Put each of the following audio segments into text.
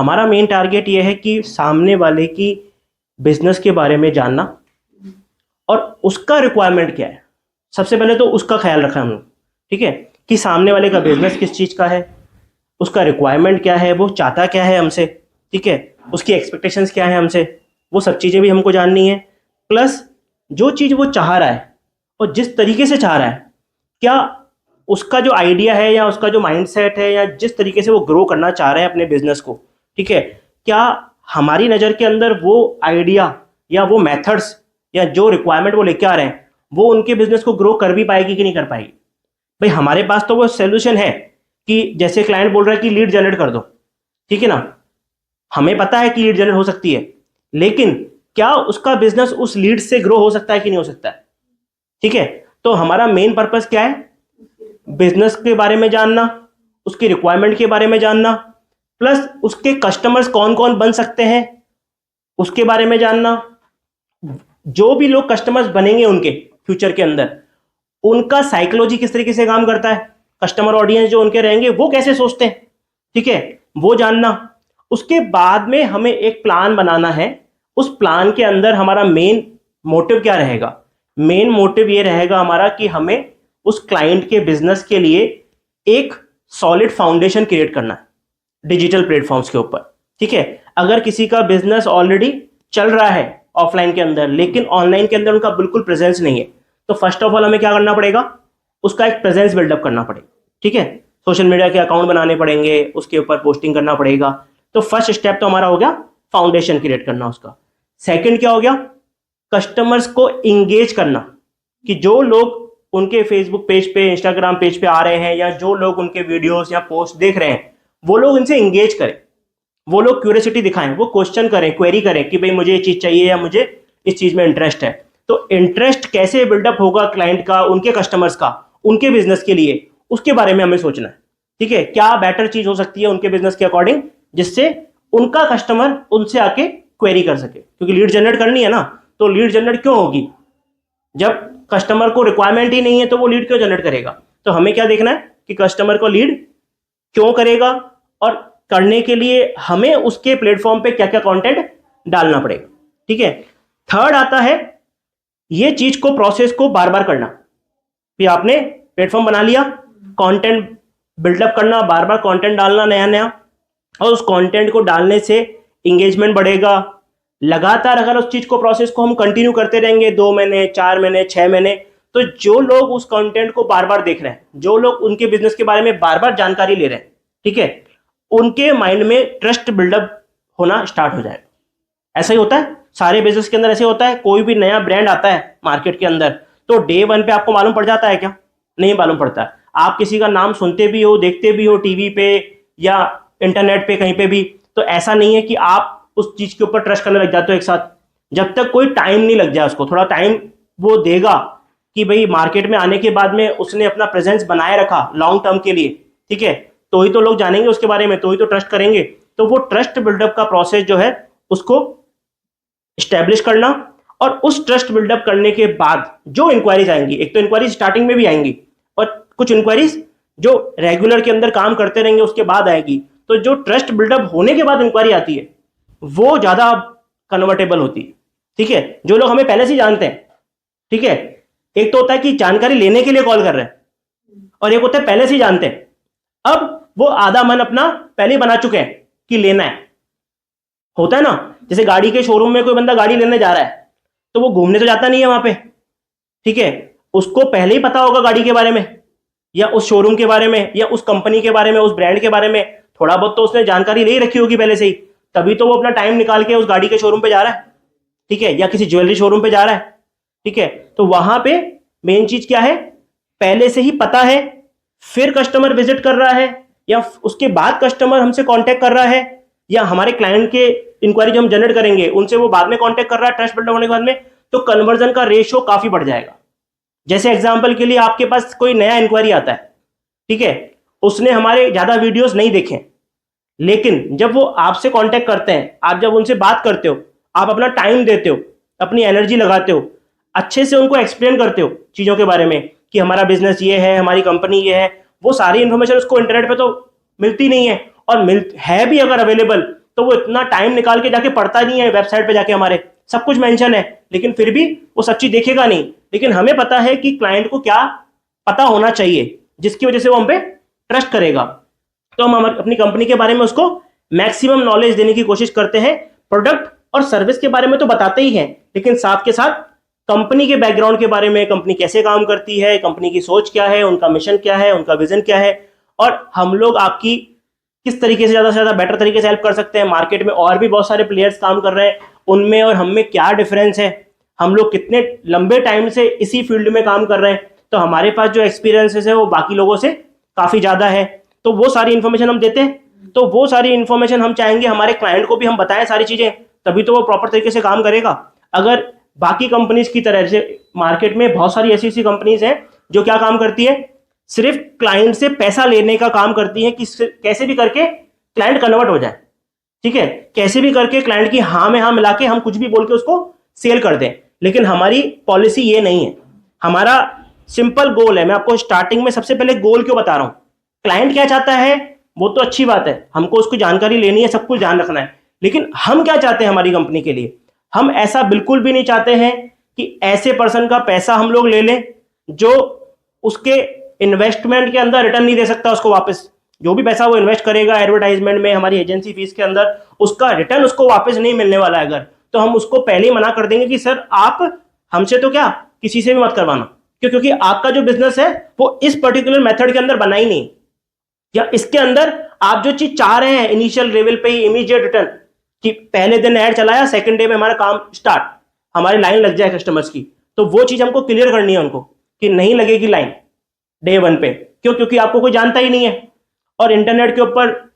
हमारा main target ये है कि सामने वाले की बिजनेस के बारे में जानना और उसका रिक्वायरमेंट क्या है। सबसे पहले तो उसका ख्याल रखा हम लोग, ठीक है, कि सामने वाले का बिजनेस किस चीज़ का है, उसका रिक्वायरमेंट क्या है, वो चाहता क्या है हमसे, ठीक है, उसकी एक्सपेक्टेशंस क्या है हमसे, वो सब चीज़ें भी हमको जाननी है। प्लस जो चीज़ वो चाह रहा है और जिस तरीके से चाह रहा है, क्या उसका जो आइडिया है या उसका जो माइंडसेट है या जिस तरीके से वो ग्रो करना चाह रहे हैं अपने बिजनेस को, ठीक है, क्या हमारी नज़र के अंदर वो आइडिया या वो मेथड्स या जो रिक्वायरमेंट वो लेके आ रहे हैं वो उनके बिजनेस को ग्रो कर भी पाएगी कि नहीं कर पाएगी। भाई हमारे पास तो वो सोल्यूशन है कि जैसे क्लाइंट बोल रहा है कि लीड जनरेट कर दो, ठीक है ना, हमें पता है कि लीड जनरेट हो सकती है, लेकिन क्या उसका बिजनेस उस लीड से ग्रो हो सकता है कि नहीं हो सकता है, ठीक है। तो हमारा मेन पर्पस क्या है, बिजनेस के बारे में जानना, उसकी रिक्वायरमेंट के बारे में जानना, प्लस उसके कस्टमर्स कौन कौन बन सकते हैं उसके बारे में जानना, जो भी लोग कस्टमर्स बनेंगे उनके फ्यूचर के अंदर उनका साइकोलॉजी किस तरीके से काम करता है, कस्टमर ऑडियंस जो उनके रहेंगे वो कैसे सोचते हैं, ठीक है, वो जानना। उसके बाद में हमें एक प्लान बनाना है। उस प्लान के अंदर हमारा मेन मोटिव क्या रहेगा, मेन मोटिव ये रहेगा हमारा कि हमें उस क्लाइंट के बिजनेस के लिए एक सॉलिड फाउंडेशन क्रिएट करना है डिजिटल प्लेटफॉर्म्स के ऊपर, ठीक है। अगर किसी का बिजनेस ऑलरेडी चल रहा है ऑफलाइन के अंदर लेकिन ऑनलाइन के अंदर उनका बिल्कुल प्रेजेंस नहीं है, तो फर्स्ट ऑफ ऑल हमें क्या करना पड़ेगा, उसका एक प्रेजेंस बिल्डअप करना पड़ेगा, ठीक है। सोशल मीडिया के अकाउंट बनाने पड़ेंगे, उसके ऊपर पोस्टिंग करना पड़ेगा। तो फर्स्ट स्टेप तो हमारा हो गया फाउंडेशन क्रिएट करना उसका। सेकंड क्या हो गया, कस्टमर्स को इंगेज करना, कि जो लोग उनके फेसबुक पेज पे इंस्टाग्राम पेज पे आ रहे हैं या जो लोग उनके वीडियोस या पोस्ट देख रहे हैं वो लोग इनसे इंगेज करें, वो लोग क्यूरियोसिटी दिखाएं, वो क्वेश्चन करें, क्वेरी करें कि भाई मुझे ये चीज़ चाहिए या मुझे इस चीज़ में इंटरेस्ट है। तो इंटरेस्ट कैसे बिल्डअप होगा क्लाइंट का, उनके कस्टमर्स का, उनके बिजनेस के लिए, उसके बारे में हमें सोचना है, ठीक है। क्या बेटर चीज़ हो सकती है उनके बिजनेस के अकॉर्डिंग जिससे उनका कस्टमर उनसे आके क्वेरी कर सके, क्योंकि लीड जनरेट करनी है ना। तो लीड जनरेट क्यों होगी, जब कस्टमर को रिक्वायरमेंट ही नहीं है तो वो लीड क्यों जनरेट करेगा। तो हमें क्या देखना है कि कस्टमर को लीड क्यों करेगा और करने के लिए हमें उसके प्लेटफॉर्म पे क्या क्या कंटेंट डालना पड़ेगा, ठीक है। थर्ड आता है ये चीज को, प्रोसेस को बार बार करना। फिर आपने प्लेटफॉर्म बना लिया, कंटेंट बिल्डअप करना, बार बार कंटेंट डालना नया नया, और उस कंटेंट को डालने से इंगेजमेंट बढ़ेगा। लगातार अगर उस चीज को, प्रोसेस को हम कंटिन्यू करते रहेंगे 2 महीने 4 महीने 6 महीने, तो जो लोग उस कंटेंट को बार बार देख रहे हैं, जो लोग उनके बिजनेस के बारे में बार बार जानकारी ले रहे हैं, ठीक है, उनके माइंड में ट्रस्ट बिल्डअप होना स्टार्ट हो जाएगा। ऐसा ही होता है सारे बिजनेस के अंदर, ऐसे होता है। कोई भी नया ब्रांड आता है मार्केट के अंदर तो डे वन पे आपको मालूम पड़ जाता है क्या, नहीं मालूम पड़ता है। आप किसी का नाम सुनते भी हो, देखते भी हो टीवी पे या इंटरनेट पे कहीं पे भी, तो ऐसा नहीं है कि आप उस चीज के ऊपर ट्रस्ट करने लग जाते हो एक साथ। जब तक कोई टाइम नहीं लग जाए, उसको थोड़ा टाइम वो देगा कि भाई मार्केट में आने के बाद में उसने अपना प्रेजेंस बनाए रखा लॉन्ग टर्म के लिए, ठीक है, तो ही तो लोग जानेंगे उसके बारे में, तो ही तो ट्रस्ट करेंगे। तो वो ट्रस्ट बिल्डअप का प्रोसेस जो है उसको स्टैब्लिश करना, और उस ट्रस्ट बिल्डअप करने के बाद जो इंक्वायरीज आएंगी, एक तो इंक्वायरीज स्टार्टिंग में भी आएंगी और कुछ इंक्वायरीज जो रेगुलर के अंदर काम करते रहेंगे उसके बाद आएगी। तो जो ट्रस्ट बिल्डअप होने के बाद इंक्वायरी आती है वो ज्यादा कन्वर्टेबल होती है, ठीक है। जो लोग हमें पहले से जानते हैं, ठीक है, एक तो होता है कि जानकारी लेने के लिए कॉल कर रहे हैं और एक होता है पहले से जानते हैं, अब वो आधा मन अपना पहले बना चुके हैं कि लेना है। होता है ना, जैसे गाड़ी के शोरूम में कोई बंदा गाड़ी लेने जा रहा है तो वो घूमने तो जाता नहीं है वहां पे, ठीक है, उसको पहले ही पता होगा गाड़ी के बारे में या उस शोरूम के बारे में या उस कंपनी के बारे में, उस ब्रांड के बारे में थोड़ा बहुत तो उसने जानकारी ले रखी होगी पहले से ही, तभी तो वो अपना टाइम निकाल के उस गाड़ी के शोरूम पे जा रहा है, ठीक है, या किसी ज्वेलरी शोरूम पे जा रहा है, ठीक है। तो वहां पे मेन चीज क्या है, पहले से ही पता है, फिर कस्टमर विजिट कर रहा है या उसके बाद कस्टमर हमसे कांटेक्ट कर रहा है, या हमारे क्लाइंट के इंक्वायरी जो हम जनरेट करेंगे उनसे वो बाद में कांटेक्ट कर रहा है ट्रस्ट बिल्डअप होने के बाद में, तो कन्वर्जन का रेशियो काफी बढ़ जाएगा। जैसे एग्जांपल के लिए आपके पास कोई नया इंक्वायरी आता है, ठीक है, उसने हमारे ज्यादा वीडियोस नहीं देखे, लेकिन जब वो आपसे कांटेक्ट करते हैं, आप जब उनसे बात करते हो, आप अपना टाइम देते हो, अपनी एनर्जी लगाते हो, अच्छे से उनको एक्सप्लेन करते हो चीजों के बारे में कि हमारा बिजनेस ये है, हमारी कंपनी ये है, वो सारी इंफॉर्मेशन उसको इंटरनेट पे तो मिलती नहीं है, और है भी अगर अवेलेबल तो वो इतना टाइम निकाल के जाके पढ़ता नहीं है वेबसाइट पे जाके, हमारे सब कुछ मेंशन है लेकिन फिर भी वो सब चीज देखेगा नहीं। लेकिन हमें पता है कि क्लाइंट को क्या पता होना चाहिए जिसकी वजह से वो हम पे ट्रस्ट करेगा। तो हम अपनी कंपनी के बारे में उसको मैक्सिमम नॉलेज देने की कोशिश करते हैं। प्रोडक्ट और सर्विस के बारे में तो बताते ही हैं, लेकिन साथ के साथ कंपनी के बैकग्राउंड के बारे में, कंपनी कैसे काम करती है, कंपनी की सोच क्या है, उनका मिशन क्या है, उनका विजन क्या है, और हम लोग आपकी किस तरीके से ज़्यादा बेटर तरीके से हेल्प कर सकते हैं। मार्केट में और भी बहुत सारे प्लेयर्स काम कर रहे हैं, उनमें और हम में क्या डिफरेंस है, हम लोग कितने लंबे टाइम से इसी फील्ड में काम कर रहे हैं, तो हमारे पास जो एक्सपीरियंसेस है वो बाकी लोगों से काफ़ी ज़्यादा है। तो वो सारी इन्फॉर्मेशन हम देते हैं। तो वो सारी इन्फॉर्मेशन हम चाहेंगे हमारे क्लाइंट को भी हम बताएं सारी चीज़ें, तभी तो वो प्रॉपर तरीके से काम करेगा। अगर बाकी कंपनीज की तरह, जैसे मार्केट में बहुत सारी ऐसी ऐसी कंपनीज हैं जो क्या काम करती है, सिर्फ क्लाइंट से पैसा लेने का काम करती है कि कैसे भी करके क्लाइंट कन्वर्ट हो जाए, ठीक है, कैसे भी करके क्लाइंट की हाँ में हाँ मिला के हम कुछ भी बोल के उसको सेल कर दें। लेकिन हमारी पॉलिसी ये नहीं है। हमारा सिंपल गोल है। मैं आपको स्टार्टिंग में सबसे पहले गोल क्यों बता रहा हूं, क्लाइंट क्या चाहता है वो तो अच्छी बात है, हमको उसकी जानकारी लेनी है, सब कुछ ध्यान रखना है, लेकिन हम क्या चाहते हैं हमारी कंपनी के लिए। हम ऐसा बिल्कुल भी नहीं चाहते हैं कि ऐसे पर्सन का पैसा हम लोग ले लें जो उसके इन्वेस्टमेंट के अंदर रिटर्न नहीं दे सकता उसको वापस। जो भी पैसा वो इन्वेस्ट करेगा एडवर्टाइजमेंट में, हमारी एजेंसी फीस के अंदर, उसका रिटर्न उसको वापस नहीं मिलने वाला है अगर, तो हम उसको पहले ही मना कर देंगे कि सर आप हमसे तो क्या किसी से भी मत करवाना, क्यों, क्योंकि आपका जो बिजनेस है वो इस पर्टिकुलर मेथड के अंदर बना ही नहीं, या इसके अंदर आप जो चीज चाह रहे हैं इनिशियल लेवल पे ही इमीडिएट रिटर्न, कि पहले दिन ऐड चलाया सेकंड डे में हमारा काम स्टार्ट, हमारी लाइन लग जाए कस्टमर्स की, तो वो चीज हमको क्लियर करनी है उनको कि नहीं लगेगी लाइन डे वन पे। क्यों, क्योंकि आपको कोई जानता ही नहीं है, और इंटरनेट के ऊपर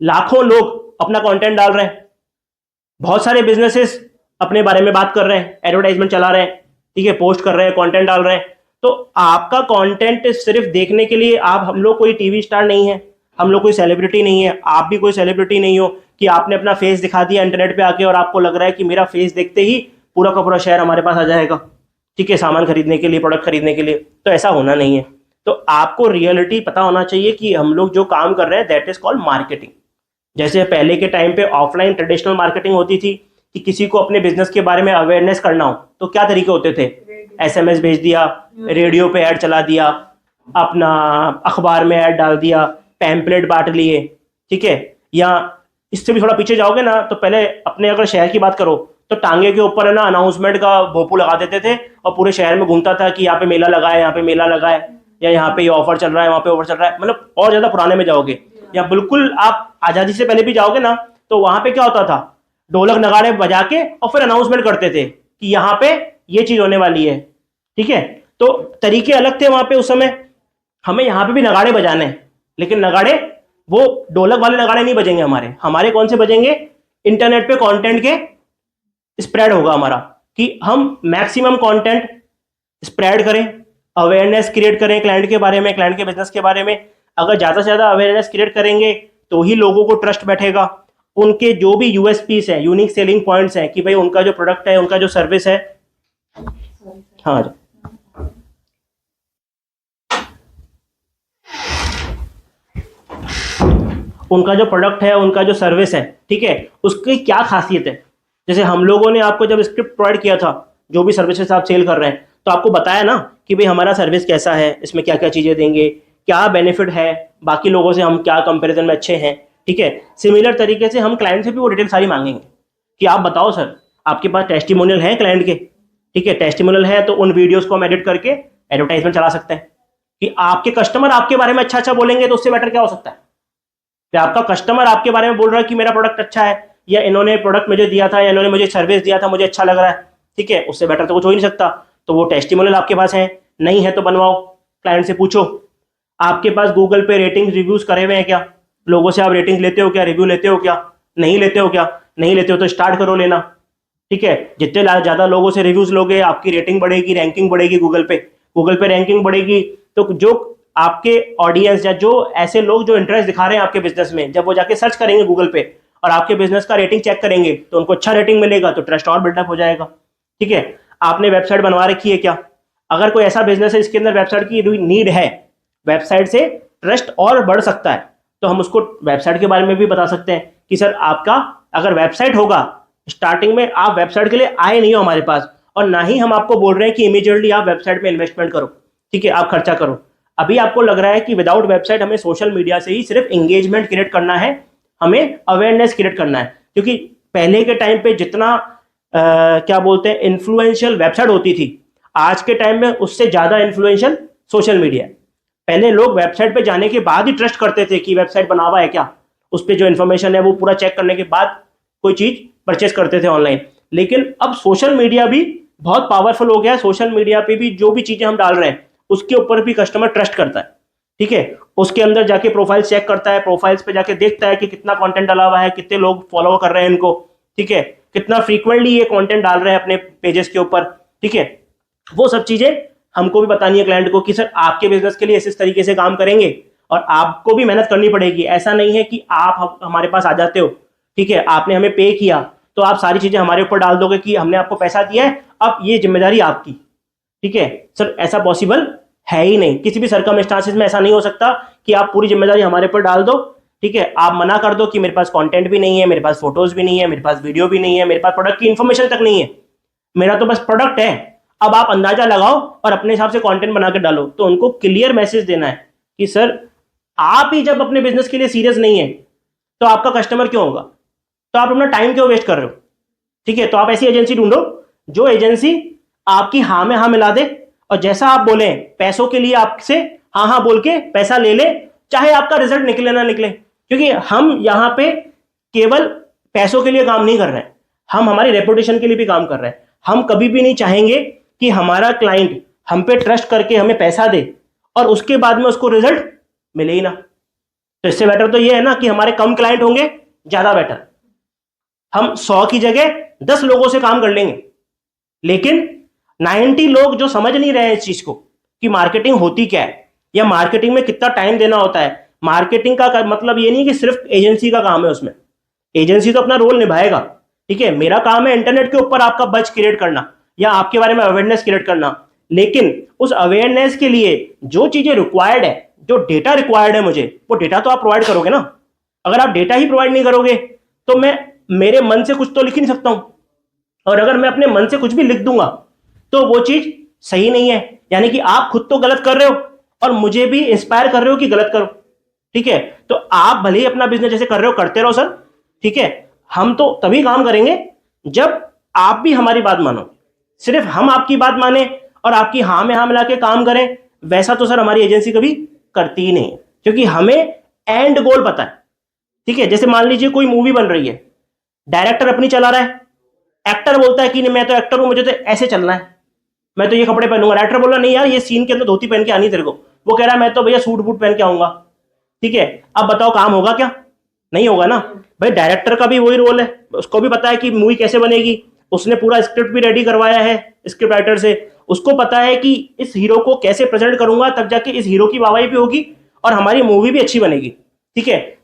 लाखों लोग अपना कंटेंट डाल रहे हैं, बहुत सारे बिजनेसेस अपने बारे में बात कर रहे हैं, एडवर्टाइजमेंट चला रहे हैं, ठीक है, पोस्ट कर रहे हैं, कंटेंट डाल रहे हैं। तो आपका कंटेंट सिर्फ देखने के लिए, आप हम लोग कोई टीवी स्टार नहीं है, हम लोग कोई सेलिब्रिटी नहीं है, आप भी कोई सेलिब्रिटी नहीं हो कि आपने अपना फेस दिखा दिया इंटरनेट पे आके और आपको लग रहा है कि मेरा फेस देखते ही पूरा का पूरा शहर हमारे पास आ जाएगा, ठीक है, सामान खरीदने के लिए, प्रोडक्ट खरीदने के लिए। तो ऐसा होना नहीं है। तो आपको रियलिटी पता होना चाहिए कि हम लोग जो काम कर रहे हैं दैट इज कॉल्ड मार्केटिंग। जैसे पहले के टाइम पे ऑफलाइन ट्रेडिशनल मार्केटिंग होती थी कि किसी को अपने बिजनेस के बारे में अवेयरनेस करना हो तो क्या तरीके होते थे, एसएमएस भेज दिया, रेडियो पे ऐड चला दिया, अपना अखबार में ऐड डाल दिया, पैम्पलेट बांट लिए, ठीक है। या इससे भी थोड़ा पीछे जाओगे ना तो पहले अपने अगर शहर की बात करो तो टांगे के ऊपर है ना अनाउंसमेंट का भोपू लगा देते थे और पूरे शहर में घूमता था कि यहाँ पे मेला लगा है, यहाँ पे मेला लगा है, या यहाँ पे ये ऑफर चल रहा है, वहाँ पे ऑफर चल रहा है। मतलब और ज्यादा पुराने में जाओगे या बिल्कुल आप आजादी से पहले भी जाओगे ना तो वहां पे क्या होता था, ढोलक नगाड़े बजा के और फिर अनाउंसमेंट करते थे कि यहाँ पे ये चीज होने वाली है, ठीक है। तो तरीके अलग थे वहां पे उस समय। हमें यहाँ पे भी नगाड़े बजाने हैं, लेकिन नगाड़े वो ढोलक वाले नगाड़े नहीं बजेंगे हमारे। हमारे कौन से बजेंगे, इंटरनेट पे कंटेंट के स्प्रेड होगा हमारा, कि हम मैक्सिमम कंटेंट स्प्रेड करें, अवेयरनेस क्रिएट करें क्लाइंट के बारे में, क्लाइंट के बिजनेस के बारे में। अगर ज्यादा से ज्यादा अवेयरनेस क्रिएट करेंगे तो ही लोगों को ट्रस्ट बैठेगा। उनके जो भी यूएसपीस है, यूनिक सेलिंग पॉइंट्स हैं, कि भाई उनका जो प्रोडक्ट है, उनका जो सर्विस है, हाँ उनका जो प्रोडक्ट है, उनका जो सर्विस है, ठीक है, उसकी क्या खासियत है। जैसे हम लोगों ने आपको जब स्क्रिप्ट प्रोवाइड किया था, जो भी सर्विसेज आप सेल कर रहे हैं, तो आपको बताया ना कि भाई हमारा सर्विस कैसा है, इसमें क्या क्या चीजें देंगे, क्या बेनिफिट है, बाकी लोगों से हम क्या कंपैरिजन में अच्छे हैं, ठीक है। सिमिलर तरीके से हम क्लाइंट से भी वो डिटेल सारी मांगेंगे कि आप बताओ सर आपके पास टेस्टिमोनियल है क्लाइंट के, ठीक है, टेस्टिमोनियल है तो उन वीडियोस को हम एडिट करके एडवर्टाइजमेंट चला सकते हैं। कि आपके कस्टमर आपके बारे में अच्छा अच्छा बोलेंगे तो उससे बेटर क्या हो सकता है। कि आपका कस्टमर आपके बारे में बोल रहा है कि मेरा प्रोडक्ट अच्छा है, या इन्होंने प्रोडक्ट मुझे दिया था, या इन्होंने मुझे सर्विस दिया था, मुझे अच्छा लग रहा है, ठीक है, उससे बेटर तो कुछ हो ही नहीं सकता। तो वो टेस्टिमोनियल आपके पास है, नहीं है तो बनवाओ, क्लाइंट से पूछो। आपके पास गूगल पे रेटिंग रिव्यूज करे हुए हैं क्या, लोगों से आप रेटिंग लेते हो क्या, रिव्यू लेते हो क्या, नहीं लेते हो क्या, नहीं लेते हो तो स्टार्ट करो लेना, ठीक है। जितने ज्यादा लोगों से रिव्यूज लोगे आपकी रेटिंग बढ़ेगी, रैंकिंग बढ़ेगी, गूगल पे रैंकिंग बढ़ेगी। तो जो आपके ऑडियंस या जो ऐसे लोग जो इंटरेस्ट दिखा रहे हैं आपके बिजनेस में, जब वो जाके सर्च करेंगे गूगल पे और आपके बिजनेस का रेटिंग चेक करेंगे तो उनको अच्छा रेटिंग मिलेगा, तो ट्रस्ट और बिल्डअप हो जाएगा, ठीक है। आपने वेबसाइट बनवा रखी है क्या, अगर कोई ऐसा बिजनेस है इसके अंदर वेबसाइट की नीड है, वेबसाइट से ट्रस्ट और बढ़ सकता है। तो हम उसको वेबसाइट के बारे में भी बता सकते हैं कि सर आपका अगर वेबसाइट होगा, स्टार्टिंग में आप वेबसाइट के लिए आए नहीं हो हमारे पास, और ना ही हम आपको बोल रहे हैं कि इमीडिएटली आप वेबसाइट में इन्वेस्टमेंट करो, ठीक है, आप खर्चा करो। अभी आपको लग रहा है कि विदाउट वेबसाइट हमें सोशल मीडिया से ही सिर्फ एंगेजमेंट क्रिएट करना है, हमें अवेयरनेस क्रिएट करना है, क्योंकि पहले के टाइम पे जितना क्या बोलते हैं इन्फ्लुएंशियल वेबसाइट होती थी, आज के टाइम में उससे ज्यादा इन्फ्लुएंशियल सोशल मीडिया है। पहले लोग वेबसाइट पे जाने के बाद ही ट्रस्ट करते थे कि वेबसाइट बना हुआ है क्या, उस पर जो इन्फॉर्मेशन है वो पूरा चेक करने के बाद कोई चीज परचेस करते थे ऑनलाइन। लेकिन अब सोशल मीडिया भी बहुत पावरफुल हो गया है, सोशल मीडिया पे भी जो भी चीजें हम डाल रहे हैं उसके ऊपर भी कस्टमर ट्रस्ट करता है, ठीक है। उसके अंदर जाके प्रोफाइल चेक करता है, प्रोफाइल्स पे जाके देखता है कि कितना कंटेंट डाला हुआ है, कितने लोग फॉलो कर रहे हैं इनको, ठीक है, कितना फ्रीक्वेंटली ये कंटेंट डाल रहे हैं अपने पेजेस के ऊपर, ठीक है। वो सब चीजें हमको भी बतानी है क्लाइंट को कि सर आपके बिजनेस के लिए इस तरीके से काम करेंगे, और आपको भी मेहनत करनी पड़ेगी। ऐसा नहीं है कि आप हमारे पास आ जाते हो, ठीक है, आपने हमें पे किया तो आप सारी चीजें हमारे ऊपर डाल दोगे कि हमने आपको पैसा दिया है, अब ये जिम्मेदारी आपकी, ठीक है। सर ऐसा पॉसिबल है ही नहीं, किसी भी सर्कमस्टांसेस में ऐसा नहीं हो सकता कि आप पूरी जिम्मेदारी हमारे ऊपर डाल दो, ठीक है। आप मना कर दो कि मेरे पास कंटेंट भी नहीं है, मेरे पास फोटोज भी नहीं है, मेरे पास वीडियो भी नहीं है, मेरे पास प्रोडक्ट की इंफॉर्मेशन तक नहीं है, मेरा तो बस प्रोडक्ट है। अब आप अंदाजा लगाओ और अपने हिसाब से कंटेंट बना के डालो। तो उनको क्लियर मैसेज देना है कि सर आप ही जब अपने बिजनेस के लिए सीरियस नहीं है तो आपका कस्टमर क्यों होगा, तो आप अपना टाइम क्यों वेस्ट कर रहे हो, ठीक है। तो आप ऐसी एजेंसी ढूंढो जो एजेंसी आपकी हाँ में हाँ मिला दे, और जैसा आप बोले पैसों के लिए आपसे हाँ हाँ बोल के पैसा ले ले, चाहे आपका रिजल्ट निकले ना निकले। क्योंकि हम यहाँ पे केवल पैसों के लिए काम नहीं कर रहे हैं, हम हमारी रेपुटेशन के लिए भी काम कर रहे हैं। हम कभी भी नहीं चाहेंगे कि हमारा क्लाइंट हम पे ट्रस्ट करके हमें पैसा दे और उसके बाद में उसको रिजल्ट मिले ही ना। तो इससे बेटर तो ये है ना कि हमारे कम क्लाइंट होंगे, ज्यादा बेटर। हम 100 की जगह 10 लोगों से काम कर लेंगे, लेकिन 90 लोग जो समझ नहीं रहे हैं इस चीज को कि मार्केटिंग होती क्या है या मार्केटिंग में कितना टाइम देना होता है। मार्केटिंग का मतलब ये नहीं कि सिर्फ एजेंसी का काम है, उसमें एजेंसी तो अपना रोल निभाएगा, ठीक है। मेरा काम है इंटरनेट के ऊपर आपका बज क्रिएट करना या आपके बारे में अवेयरनेस क्रिएट करना, लेकिन उस अवेयरनेस के लिए जो चीजें रिक्वायर्ड है, जो डेटा रिक्वायर्ड है मुझे, वो डेटा तो आप प्रोवाइड करोगे ना। अगर आप डेटा ही प्रोवाइड नहीं करोगे तो मैं मेरे मन से कुछ तो लिख ही नहीं सकता हूं, और अगर मैं अपने मन से कुछ भी लिख दूंगा तो वो चीज सही नहीं है। यानी कि आप खुद तो गलत कर रहे हो और मुझे भी इंस्पायर कर रहे हो कि गलत करो, ठीक है। तो आप भले ही अपना बिजनेस जैसे कर रहे हो करते रहो सर, ठीक है। हम तो तभी काम करेंगे जब आप भी हमारी बात मानो। सिर्फ हम आपकी बात माने और आपकी हाँ में हाँ मिला के काम करें, वैसा तो सर हमारी एजेंसी कभी करती ही नहीं है, क्योंकि हमें एंड गोल पता है, ठीक है। जैसे मान लीजिए कोई मूवी बन रही है, डायरेक्टर अपनी चला रहा है, एक्टर बोलता है कि नहीं मैं तो एक्टर हूं, मुझे तो ऐसे चलना है, मैं तो ये कपड़े पहनूंगा। डायरेक्टर बोला नहीं यार ये सीन के अंदर धोती पहन के आनी तेरे को, वो कह रहा है मैं तो भैया सूट बूट पहन के आऊंगा, ठीक है। अब बताओ काम होगा क्या? नहीं होगा ना भाई। डायरेक्टर का भी वही रोल है, उसको भी पता है कि मूवी कैसे बनेगी, उसने पूरा स्क्रिप्ट भी रेडी करवाया है स्क्रिप्ट राइटर से, उसको पता है कि इस हीरो को कैसे प्रेजेंट करूंगा तब जाके इस हीरो की वाहवाही भी होगी और हमारी मूवी भी अच्छी बनेगी, ठीक है।